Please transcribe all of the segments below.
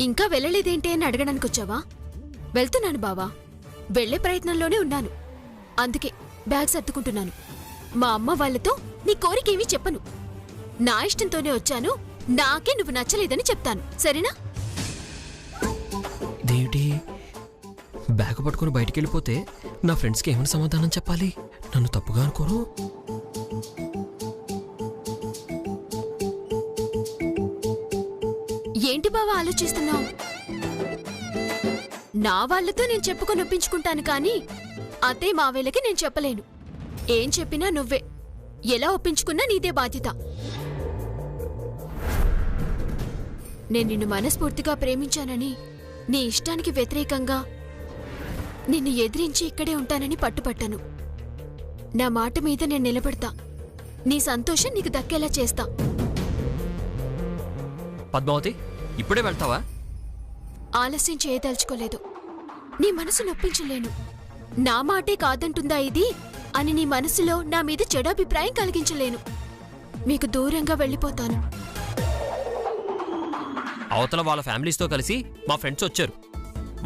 ఇంకా వెళ్ళలేదేంటి అని అడగడానికొచ్చావా? వెళ్తున్నాను బావా, వెళ్లే ప్రయత్నంలోనే ఉన్నాను. అందుకే బ్యాగ్ సర్దుకుంటున్నాను. మా అమ్మ వాళ్లతో నీ కోరికేమీ చెప్పను. నా ఇష్టంతోనే వచ్చాను, నాకే నువ్వు నచ్చలేదని చెప్తాను, సరేనా? దేవిటి బ్యాగ్ పట్టుకుని బయటికి వెళ్ళిపోతే నా ఫ్రెండ్స్కి ఏమైనా సమాధానం చెప్పాలి? నన్ను తప్పుగా అనుకోరు. ఏంటి బావా ఆలోచిస్తున్నావు? నా వాళ్లతో నేను చెప్పుకొని ఒప్పించుకుంటాను, కానీ అతే మావేలకి నేను చెప్పలేను. ఏం చెప్పినా నువ్వే, ఎలా ఒప్పించుకున్నా నీదే బాధ్యత. నేను నిన్ను మనస్ఫూర్తిగా ప్రేమించానని, నీ ఇష్టానికి వ్యతిరేకంగా నిన్ను ఎదిరించి ఇక్కడే ఉంటానని పట్టుపట్టాను. నా మాట మీద నేను నిలబడతా. నీ సంతోషం నీకు దక్కేలా చేస్తా. పద్మావతి, ఇప్పుడే వెళ్తావా? ఆలస్యం చేయదలుచుకోలేదు. నీ మనసు నొప్పించలేను. నా మాటే కాదంటుందా ఇది అని నీ మనసులో నా మీద చెడాభిప్రాయం కలిగించలేను. మీకు దూరంగా వెళ్ళిపోతాను. అవతల వాళ్ళ ఫ్యామిలీస్తో కలిసి మా ఫ్రెండ్స్ వచ్చారు.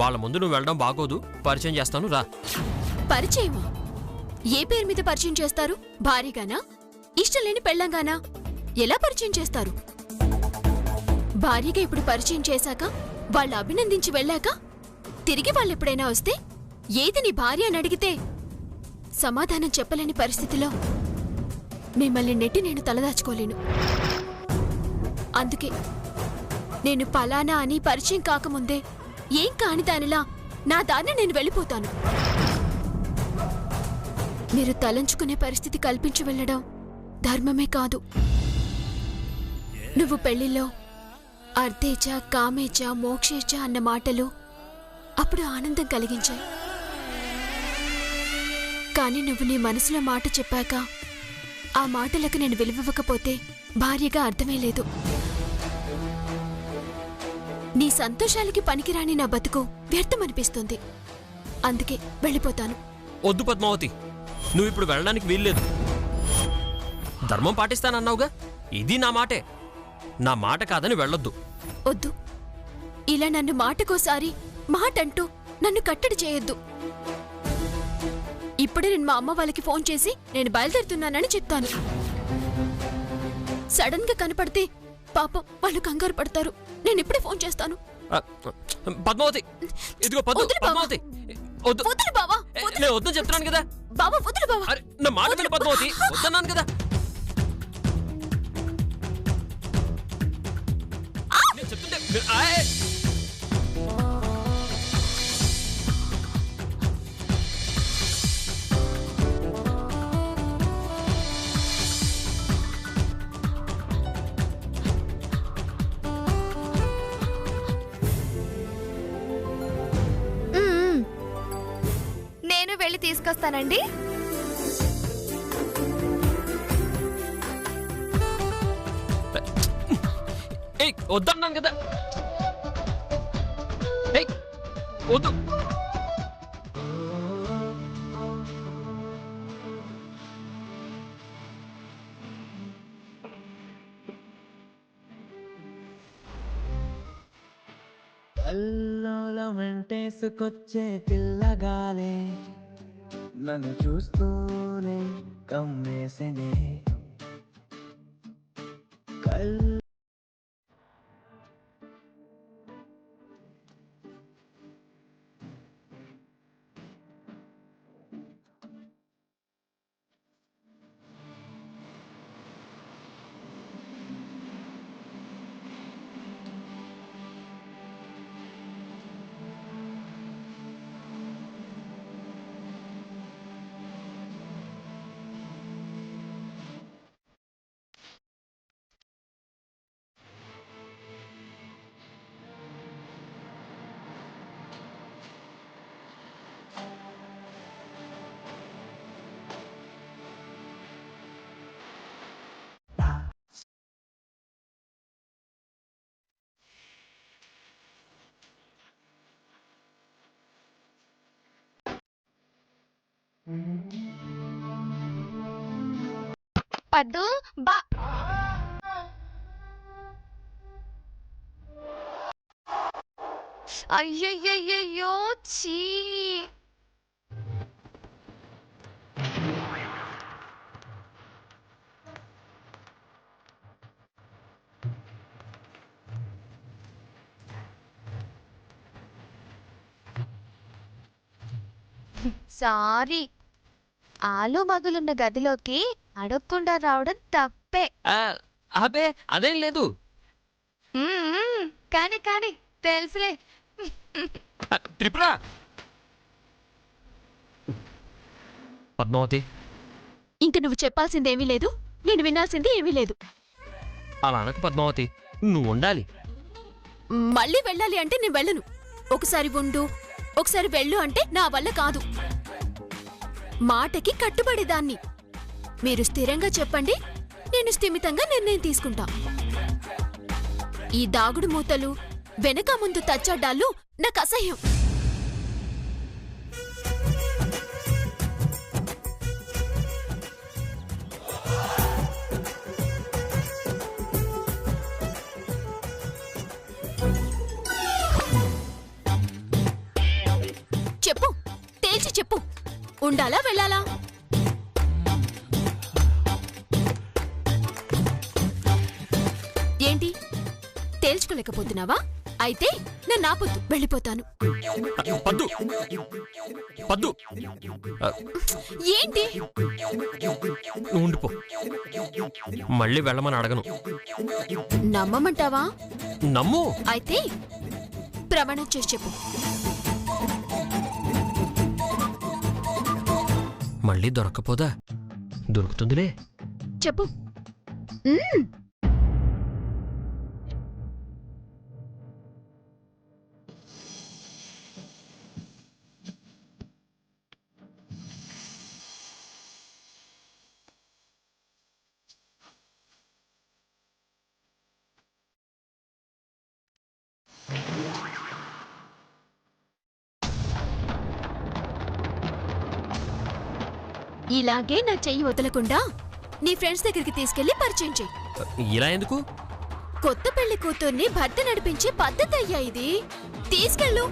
వాళ్ళ ముందు నువ్వు వెళ్ళడం బాగోదు. పరిచయం చేస్తాను, రా. పరిచయమా? ఏ పేరు మీద పరిచయం చేస్తారు? భారీగానా? ఇష్టం లేని పెళ్ళంగానా? ఎలా పరిచయం చేస్తారు? భారీగా ఇప్పుడు పరిచయం చేశాక, వాళ్ళు అభినందించి వెళ్ళాక, తిరిగి వాళ్ళెప్పుడైనా వస్తే ఏది నీ భార్య అని అడిగితే సమాధానం చెప్పలేని పరిస్థితిలో మిమ్మల్ని నెట్టి నేను తలదాచుకోలేను. అందుకే నేను పలానా అని పరిచయం కాకముందే ఏం కాని దానిలా నా దాన్ని నేను వెళ్ళిపోతాను. మీరు తలంచుకునే పరిస్థితి కల్పించి వెళ్ళడం ధర్మమే కాదు. నువ్వు పెళ్లిలో అర్ధేచ, కామేచ, మోక్షేచ అన్న మాటలు అప్పుడు ఆనందం కలిగించాయి. కానీ నువ్వు నీ మనసులో మాట చెప్పాక ఆ మాటలకు నేను విలువివ్వకపోతే భార్యగా అర్థమే లేదు. నీ సంతోషాలకి పనికిరాని నా బతుకు వ్యర్థమనిపిస్తుంది. అందుకే వెళ్ళిపోతాను. వద్దు పద్మావతి, నువ్వు ఇప్పుడు వెళ్ళడానికి వీల్లేదు. ధర్మం పాటిస్తానన్నావుగా, ఇది నా మాటే. నా మాట కాదని వెళ్ళొద్దు. వద్దు, ఇలా నన్ను మాటకోసారి మాటంటూ నన్ను కట్టడి చేయొద్దు. ఇప్పుడే నేను మా అమ్మ వాళ్ళకి ఫోన్ చేసి నేను బయలుదేరుతున్నానని చెప్తాను. సడన్ గా కనపడితే పాపం వాళ్ళు కంగారు పడతారు. నేను ఇప్పుడే ఫోన్ చేస్తాను. పద్మావతి, ఇదిగో పద్మావతి, వదులు బావా. నేను వద్దని చెప్తున్నాను కదా. బావా వదులు బావా. నా మాట విను పద్మావతి, వద్దన్నాను కదా. నేను చెప్తుంటే నేను వెళ్ళి తీసుకొస్తానండి. వద్దన్నాను కదా. వద్దు. కల్లోల వెంటేసుకొచ్చే పిల్లగాలే నన్ను చూస్తూనే కమ్మేసనే. పద్దు బా ఆ, అయ్యయ్యయ్యో చీ. సారీ, ఆలు మగులున్న గదిలోకి అడగకుండా రావడం తప్పే. అబే అదేం లేదు. కానీ కానీ తెలుసులే. త్రిపుర, పద్మావతి, ఇంక నువ్వు చెప్పాల్సిందేమీ లేదు, నేను వినాల్సింది ఏమీ లేదు. అలా అనకు పద్మావతి, నువ్వు ఉండాలి. మళ్ళీ వెళ్ళాలి అంటే నేను వెళ్ళను. ఒకసారి ఉండు, ఒకసారి వెళ్ళు అంటే నా వల్ల కాదు. మాటకి కట్టుబడేదాన్ని. మీరు స్థిరంగా చెప్పండి, నేను స్థిమితంగా నిర్ణయం తీసుకుంటా. ఈ దాగుడు మూతలు, వెనక ముందు తచ్చడ్డాలు నాకు అసహ్యం. చెప్పు, తేల్చి చెప్పు, ఉండాలా వెళ్ళాలా? ఏంటి తేల్చుకోలేకపోతున్నావా? అయితే నన్ను ఆపొద్దు, వెళ్ళిపోతాను. పద్దు, పద్దు, ఏంటి? నువ్వు ఉండిపో. మళ్ళీ వెళ్ళమని అడగను. నమ్మమంటావా? నమ్ము. అయితే ప్రమాణం చేసి చెప్పు. మళ్ళీ దొరక్కపోదా? దొరుకుతుందిలే. చెప్పు. ఇలాగే నా చెయ్యి వదలకుండా నీ ఫ్రెండ్స్ దగ్గరికి తీసుకెళ్లి పరిచయం చెయ్యి. ఇలా ఎందుకు? కొత్త పెళ్లి కూతుర్ని భర్త నడిపించే పద్ధతి అయ్యా ఇది. తీసుకెళ్ళు.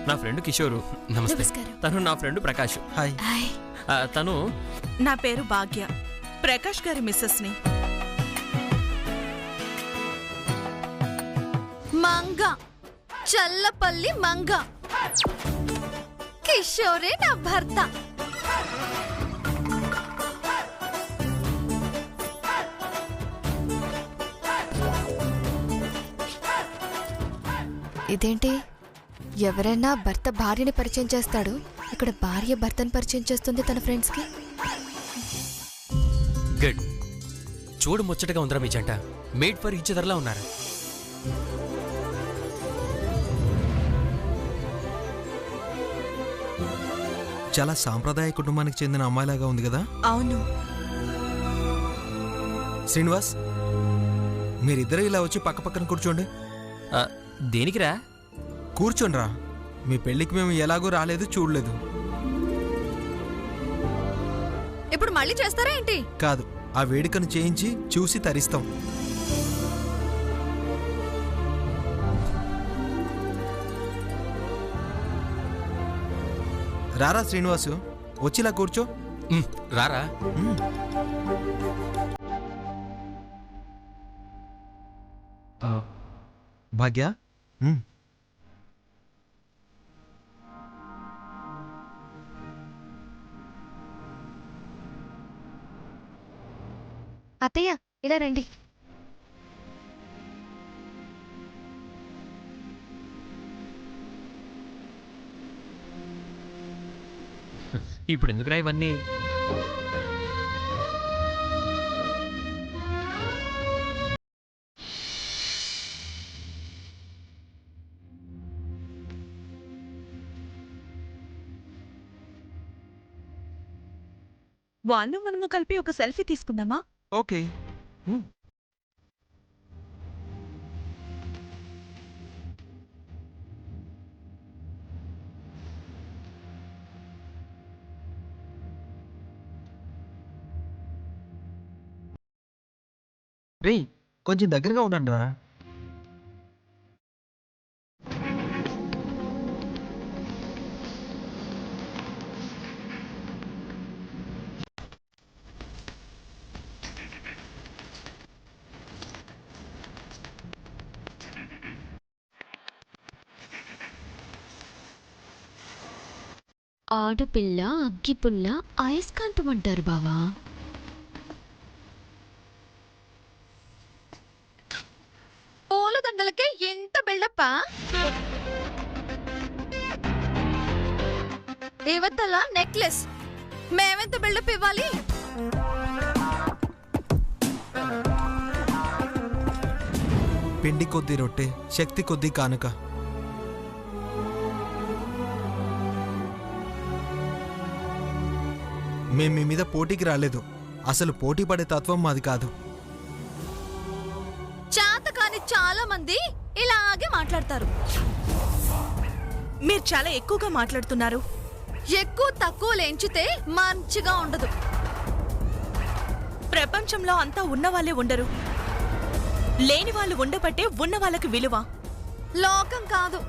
నా ఫ్రెండ్ కిషోరు. నమస్తే. నమస్కారం. తను నా ఫ్రెండ్ ప్రకాష్. హాయ్. తను నా పేరు భాగ్య, ప్రకాష్ గారి మిస్సెస్ ని. మంగ, చల్లపల్లి మంగ. కిషోరే నా భర్త. ఇదేంటి, ఎవరైనా భర్త భార్యని పరిచయం చేస్తాడు, ఇక్కడ భార్య భర్తను పరిచయం చేస్తుంది తన ఫ్రెండ్స్ కి. గుడ్. చూడు ముచ్చటగా ఉందిరా మీ జంట. మేడ్ ఫర్ ఈచ్ అదర్లా ఉన్నారు. చాలా సాంప్రదాయ కుటుంబానికి చెందిన అమ్మాయిలాగా ఉంది కదా. అవును. శ్రీనివాస్, మీరిద్దరు ఇలా వచ్చి పక్క పక్కన కూర్చోండి. దేనికిరా? కూర్చోండిరా. మీ పెళ్ళికి మేము ఎలాగో రాలేదు, చూడలేదు. ఇప్పుడు మళ్ళీ చేస్తారా ఏంటి? కాదు, ఆ వేడుకను చేయించి చూసి తరిస్తాం. రారా శ్రీనివాసు, వచ్చిలా కూర్చో. రారా. భాగ్య, అత్తయ్య ఇలా రండి. ఇప్పుడు ఎందుకురా ఇవన్నీ? వాళ్ళు మనము కలిపి ఒక సెల్ఫీ తీసుకుందామా? ఓకే. రేయ్, కొంచెం దగ్గరగా ఉండండి రా. ఆడపిల్ల అగ్గిపుల్ల అయస్కాంతమంటారు బావా. పూలదండలకే ఎంత బిల్డప్పా? ఇవతల నెక్లెస్, మేమెంత బిల్డప్ ఇవ్వాలి? పిండి కొద్దీ రొట్టె, శక్తి కొద్దీ కానుక. మేం మీ మీద పోటీకి రాలేదు. అసలు పోటీ పడే తత్వం మాది కాదు. చాతకాని చాలా మంది ఇలాగే మాట్లాడతారు. మీరు చాలా ఎక్కువగా మాట్లాడుతున్నారు. ఎక్కువ తక్కువ లేంచితే మంచిగా ఉండదు. ప్రపంచంలో అంతా ఉన్నవాళ్ళే ఉండరు. లేని వాళ్ళు ఉండబట్టే ఉన్న వాళ్ళకి విలువ. లోకం కాదు.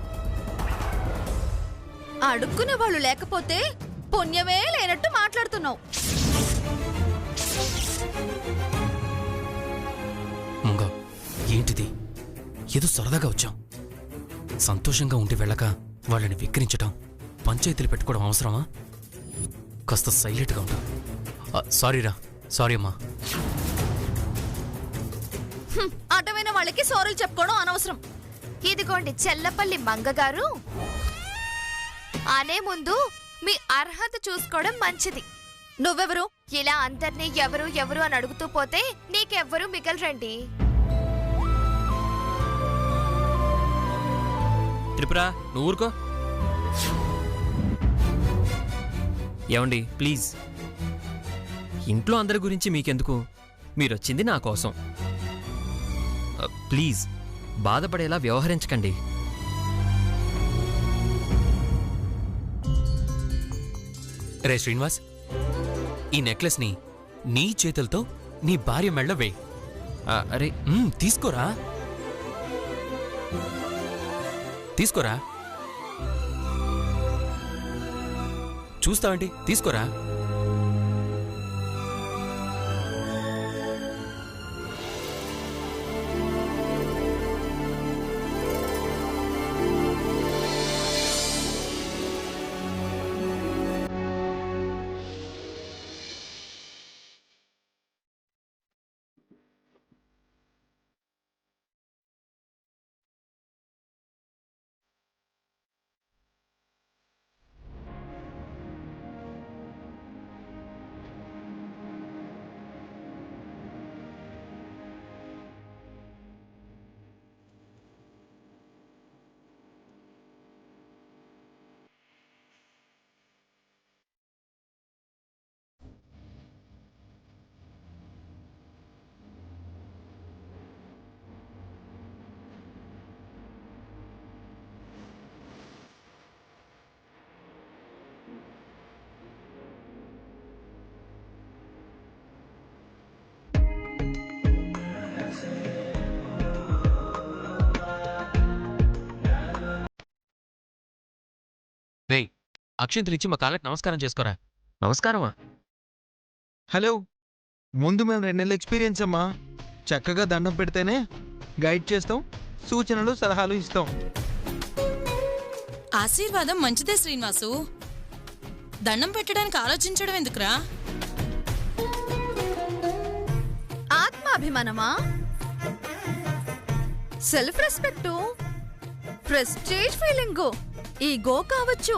అడుక్కునే వాళ్ళు లేకపోతే పుణ్యమే లేనట్టు మాట్లాడుతున్నావు. ముంగ ఏంటిది? ఏదో సరదాగా వచ్చాం. సంతోషంగా ఉండి వెళ్ళక వాళ్ళని విక్రించటం, పంచాయతీలు పెట్టుకోవడం అవసరమా? కాస్త సైలెంట్గా ఉంటాం. సారీరా, సారీ అమ్మా. అటమైన వాళ్ళకి సారీలు చెప్పుకోవడం అనవసరం. ఇదిగోండి చెల్లపల్లి మంగగారు, అనే ముందు మీ అర్హత చూసుకోవడం మంచిది. నువ్వెవరు? ఇలా అందరినీ ఎవరు ఎవరు అని అడుగుతూ పోతే నీకెవ్వరూ మిగలరండి. త్రిపుర, నువ్వు ఊరుకో. ఏమండి ప్లీజ్, ఇంట్లో అందరి గురించి మీకెందుకు? మీరొచ్చింది నా కోసం. ప్లీజ్ బాధపడేలా వ్యవహరించకండి. రే శ్రీనివాస్, ఈ నెక్లెస్ని నీ చేతులతో నీ భార్య మెళ్ళ వేయి. అరే తీసుకోరా, తీసుకోరా. చూస్తావేంటి? తీసుకోరా. రే, అక్షంతలిచ్చి మా కాళ్ళకి నమస్కారం చేసుకోరా. నమస్కారమా? హలో, ముందు మేము 2 నెలల ఎక్స్పీరియన్స్ అమ్మా. చక్కగా దండం పెడితేనే గైడ్ చేస్తాం, సూచనలు సలహాలు ఇస్తాం. ఆశీర్వాదం మంచిదే శ్రీనివాసు. దండం పెట్టడానికి ఆలోచించడం ఎందుకురా? ఆత్మాభిమానమా? Self respect, prestige feeling, ego కావచ్చు.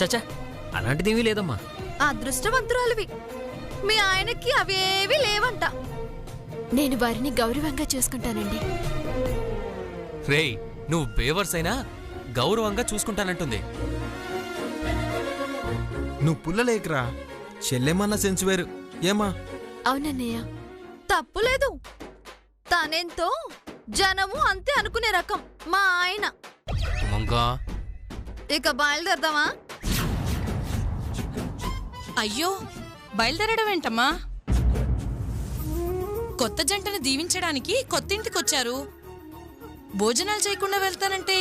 చచ్చా, అలాంటిదేమీ లేదమ్మా. అదృష్టవంతురాలివి. మీ ఆయనకి అవేవి లేవంట. నేను వారిని గౌరవంగా చూసుకుంటానండి. రేయ్, నువ్వు బేవర్స్ అయినా గౌరవంగా చూసుకుంటానంటుంది. నువ్వు పుల్లలేకరా, చెల్లెమన్న సెన్స్ వేరు ఏమా? అవునన్నయ్య. తప్పులేదు. తనెంతో జనము అంతే అనుకునే రకం మా ఆయన. మంగా ఇక బయలుదేరదామా? అయ్యో బయలుదేరడం ఏంటమ్మా? కొత్త జంటను దీవించడానికి కొత్త ఇంటికొచ్చారు. భోజనాలు చేయకుండా వెళ్తానంటే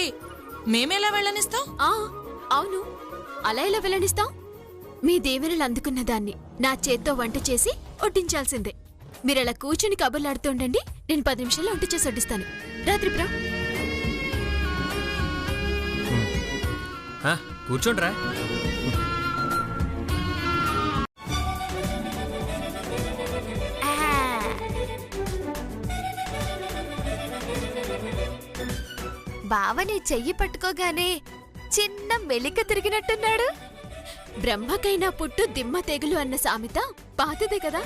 మేమేలా వెళ్ళనిస్తాం? అవును, అలా ఎలా వెళ్ళనిస్తాం? మీ దీవెనలు అందుకున్న దాన్ని నా చేత్తో వంట చేసి వడ్డించాల్సిందే. మీరలా కూర్చుని కబుర్లాడుతుండండి, నేను 10 నిమిషాల్లో వంట చేసి వడ్డిస్తాను. రాత్రి బ్రా. కూర్చోండ్రా. బావని చెయ్యి పట్టుకోగానే చిన్న మెలిక తిరిగినట్టున్నాడు. బ్రహ్మకైనా పుట్టు దిమ్మ తెగులు అన్న సామెత పాతదే కదా.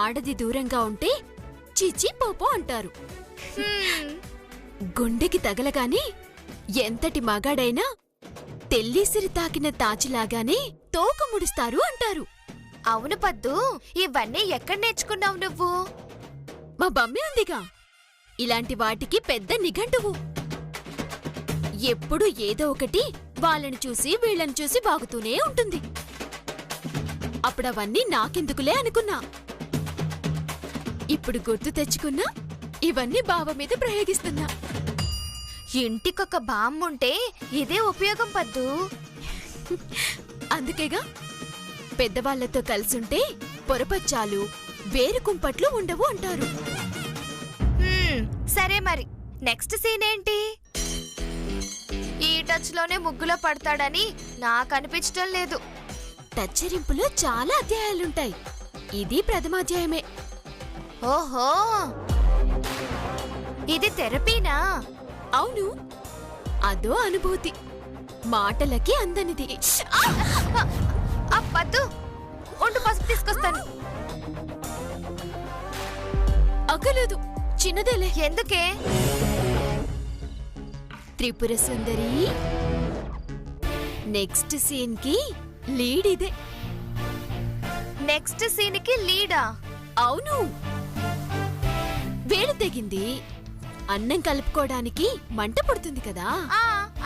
ఆడది దూరంగా ఉంటే చిచి పోపో అంటారు. గుండెకి తగలగానే ఎంతటి మగాడైనా తెల్లీసిరి తాకిన తాచిలాగానే తోక ముడుస్తారు అంటారు. అవును పద్దు, ఇవన్నీ ఎక్కడ నేర్చుకున్నావు నువ్వు? మా బమ్మి ఉందిగా, ఇలాంటి వాటికి పెద్ద నిఘంటువు. ఎప్పుడు ఏదో ఒకటి వాళ్ళని చూసి వీళ్ళని చూసి బాగుతూనే ఉంటుంది. అప్పుడవన్నీ నాకెందుకులే అనుకున్నా. ఇప్పుడు గుర్తు తెచ్చుకున్నా, ఇవన్నీ బావ మీద ప్రయోగిస్తున్నా. ఇంటికొక బామ్ముంటే ఇదే ఉపయోగం పద్దు. అందుకేగా పెద్దవాళ్లతో కలిసుంటే పొరపచ్చాలు వేరుకుంపట్లు ఉండవు అంటారు. సరే మరి నెక్స్ట్ సీన్ ఏంటి? ఈ టచ్ లోనే ముగ్గులో పడతాడని నాకు అనిపించటం లేదు. టచ్చరింపులో చాలా అధ్యాయాలుంటాయి. ఇది ప్రథమాధ్యాయమే. ఓహో, ఇది థెరపీనా? అవును, అదో అనుభూతి, మాటలకి అందనిది. పద్దు, ఒంటు పసుపు తీసుకొస్తాను. అక్కలేదు, చిన్నదేలే. ఎందుకే? త్రిపుర సుందరి నెక్స్ట్ సీన్ కి లీడ్ ఇదే. నెక్స్ట్ సీన్ కి లీడా? అవును, వేలు తెగింది. అన్నం కలుపుకోవడానికి మంట పుడుతుంది కదా.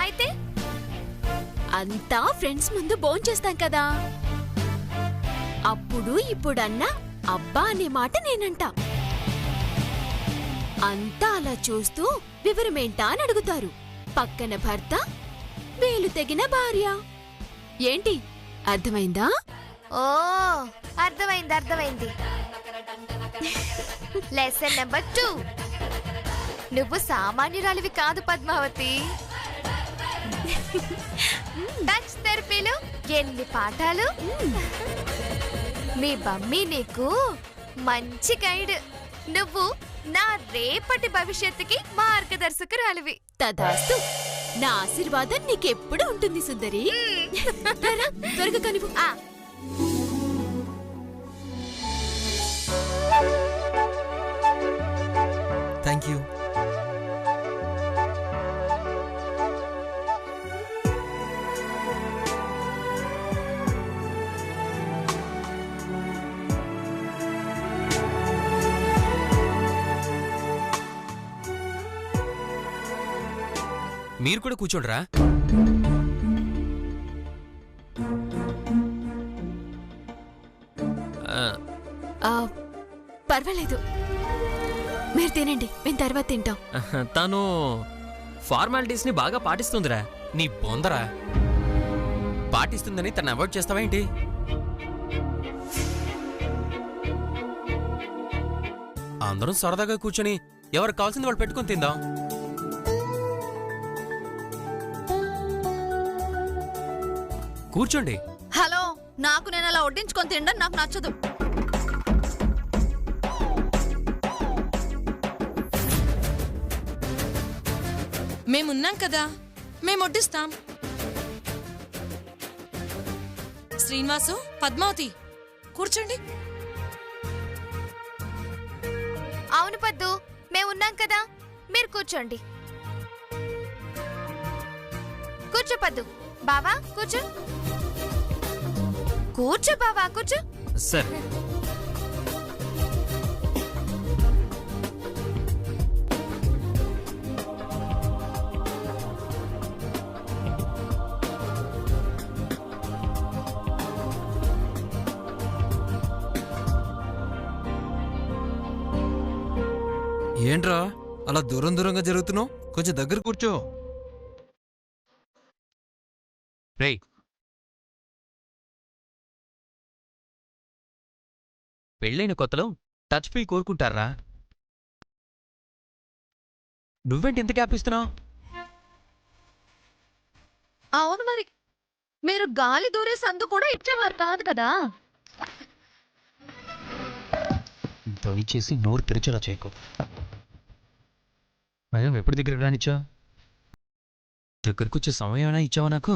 అయితే అంతా ఫ్రెండ్స్ ముందు భోంచేస్తాం కదా. అప్పుడు ఇప్పుడన్నా అబ్బా అనే మాట నేనంటా. అంతా అలా చూస్తూ వివరమేంటా అని అడుగుతారు. పక్కన భర్త, వేలు తెగిన భార్య. ఏంటి, అర్థమైందా? ఓ, అర్థమైంది అర్థమైంది. Lesson number 2. నువ్వు సామాన్యురాలివి కాదు పద్మావతి. టచ్ థెరపీలో ఎన్ని పాఠాలు. మీ బమ్మీ నీకు మంచి గైడ్. నువ్వు నా రేపటి భవిష్యత్తుకి మార్గదర్శకురాలివి. తదాస్తు. నా ఆశీర్వాదం నీకెప్పుడు ఉంటుంది సుందరి. త్వరగా కనిపు. Thank you. మీరు కూడా కూర్చోండిరా. పర్వాలేదు, మీరు తినండి, మేము తర్వాత తింటాం. తను ఫార్మాలిటీస్ ని బాగా పాటిస్తుందిరా. నీ బొందరా, పాటిస్తుందని తను అవాయిడ్ చేస్తావేంటి? అందరం సరదాగా కూర్చొని ఎవరికి కావాల్సింది వాళ్ళు పెట్టుకొని తిందాం. కూర్చోండి. హలో, నాకు నేను అలా వడ్డించుకొని తినడం నాకు నచ్చదు. మేమున్నాం కదా, మేము వడ్డిస్తాం. శ్రీనివాసు, పద్మావతి కూర్చోండి. అవును పద్దు, మేమున్నాం కదా, మీరు కూర్చోండి. కూర్చో పద్దు. బావా కూర్చో. కూర్చో బావా కూర్చో. సరే. ఏంట్రా అలా దూరం దూరంగా జరుగుతున్నావు? కొంచెం దగ్గర కూర్చో. రేయ్, పెళ్ళైన కొత్తలో టచ్ ఫీల్ కోరుకుంటారా? నువ్వేంటి ఎంత గ్యాప్ ఇస్తున్నావు? అవును మరి, మీరు గాలి దూరే సందు కూడా ఇచ్చేవారు కాదు కదా. దయచేసి నోరు తెరిచేలా చేయకు. మేడం ఎప్పుడు దగ్గర రానిచ్చా? దగ్గరకు వచ్చే సమయం అయినా ఇచ్చావా నాకు?